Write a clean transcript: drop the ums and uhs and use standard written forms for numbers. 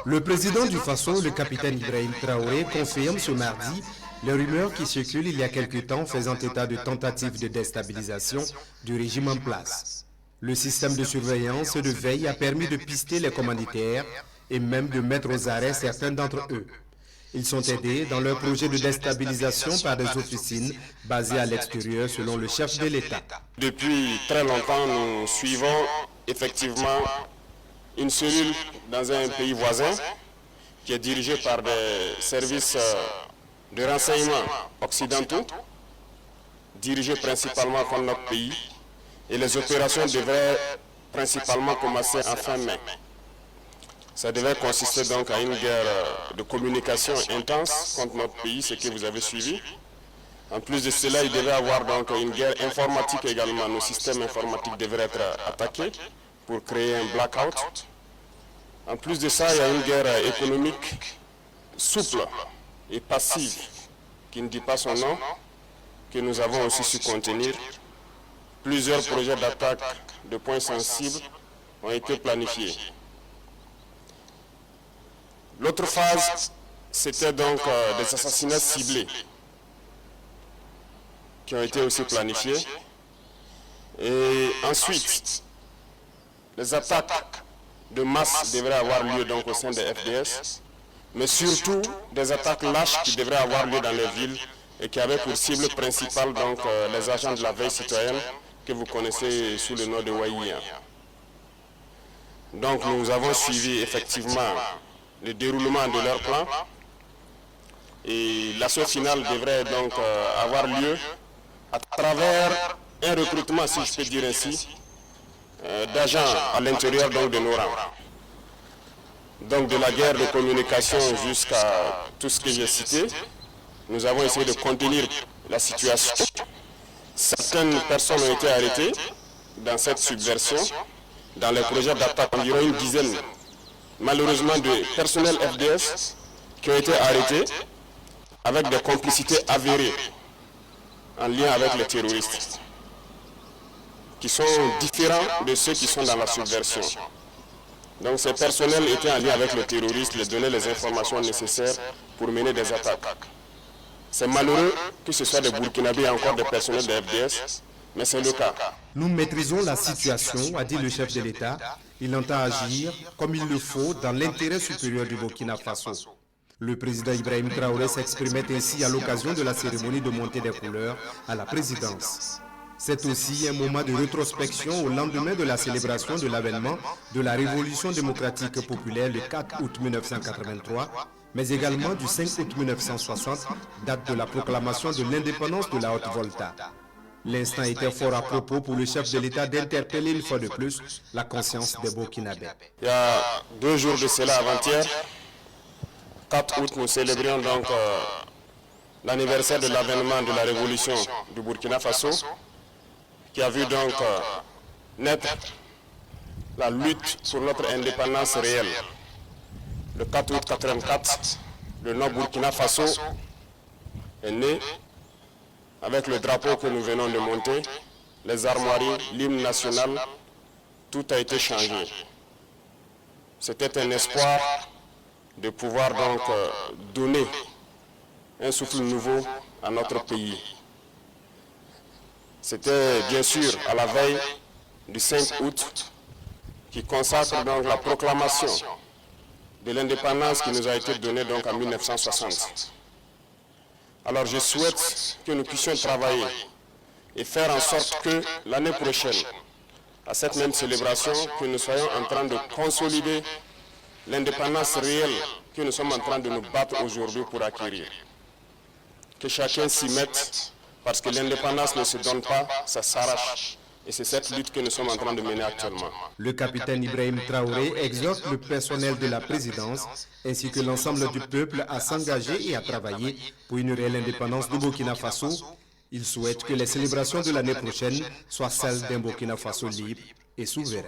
Le président du Faso, le capitaine Ibrahim Traoré, confirme ce mardi les rumeurs qui circulent il y a quelque temps faisant état de tentatives de déstabilisation du régime en place. Le système de surveillance et de veille a permis de pister les commanditaires et même de mettre aux arrêts certains d'entre eux. Ils sont aidés dans leur projet de déstabilisation par des officines basées à l'extérieur selon le chef de l'État. Depuis très longtemps, nous suivons effectivement une cellule dans un pays voisin qui est dirigée par des services de renseignement occidentaux, dirigés principalement contre notre pays, et les opérations devraient principalement commencer en fin mai. Ça devait consister donc à une guerre de communication intense contre notre pays, ce que vous avez suivi. En plus de cela, il devait y avoir donc une guerre informatique également. Nos systèmes informatiques devraient être attaqués pour créer un blackout. En plus de ça, il y a une guerre économique souple et passive, qui ne dit pas son nom, que nous avons aussi su contenir. Plusieurs projets d'attaque de points sensibles ont été planifiés. L'autre phase, c'était donc des assassinats ciblés qui ont été aussi planifiés. Et ensuite, les attaques de masse devraient avoir lieu donc au sein des FDS, mais surtout des attaques lâches qui devraient avoir lieu dans les villes et qui avaient pour cible principale donc les agents de la veille citoyenne que vous connaissez sous le nom de Waïa. Donc nous avons suivi effectivement le déroulement de leur plan et l'assaut final devrait donc avoir lieu à travers un recrutement, si je peux dire ainsi, d'agents à l'intérieur donc de nos rangs. Donc de la guerre de communication jusqu'à tout ce que j'ai cité, nous avons essayé de contenir la situation. Certaines personnes ont été arrêtées dans cette subversion, dans les projets d'attaque, environ une dizaine, malheureusement, de personnels FDS qui ont été arrêtés avec des complicités avérées en lien avec les terroristes, qui sont différents de ceux qui sont dans la subversion. Donc ces personnels étaient en lien avec le terroriste, les donnaient les informations nécessaires pour mener des attaques. C'est malheureux que ce soit des Burkinabés et encore des personnels de FDS, mais c'est le cas. Nous maîtrisons la situation, a dit le chef de l'État. Il entend agir comme il le faut dans l'intérêt supérieur du Burkina Faso. Le président Ibrahim Traoré s'exprimait ainsi à l'occasion de la cérémonie de montée des couleurs à la présidence. C'est aussi un moment de rétrospection au lendemain de la célébration de l'avènement de la Révolution démocratique populaire le 4 août 1983, mais également du 5 août 1960, date de la proclamation de l'indépendance de la Haute-Volta. L'instant était fort à propos pour le chef de l'État d'interpeller une fois de plus la conscience des Burkinabés. Il y a 2 jours de cela, avant-hier, 4 août, nous célébrions donc l'anniversaire de l'avènement de la révolution du Burkina Faso, qui a vu donc naître la lutte pour notre indépendance réelle. Le 4 août 1984, le nom Burkina Faso est né avec le drapeau que nous venons de monter, les armoiries, l'hymne national, tout a été changé. C'était un espoir de pouvoir donc donner un souffle nouveau à notre pays. C'était bien sûr à la veille du 5 août qui consacre donc la proclamation de l'indépendance qui nous a été donnée donc en 1960. Alors je souhaite que nous puissions travailler et faire en sorte que l'année prochaine, à cette même célébration, que nous soyons en train de consolider l'indépendance réelle que nous sommes en train de nous battre aujourd'hui pour acquérir. Que chacun s'y mette, parce que l'indépendance ne se donne pas, ça s'arrache. Et c'est cette lutte que nous sommes en train de mener actuellement. Le capitaine Ibrahim Traoré exhorte le personnel de la présidence ainsi que l'ensemble du peuple à s'engager et à travailler pour une réelle indépendance du Burkina Faso. Il souhaite que les célébrations de l'année prochaine soient celles d'un Burkina Faso libre et souverain.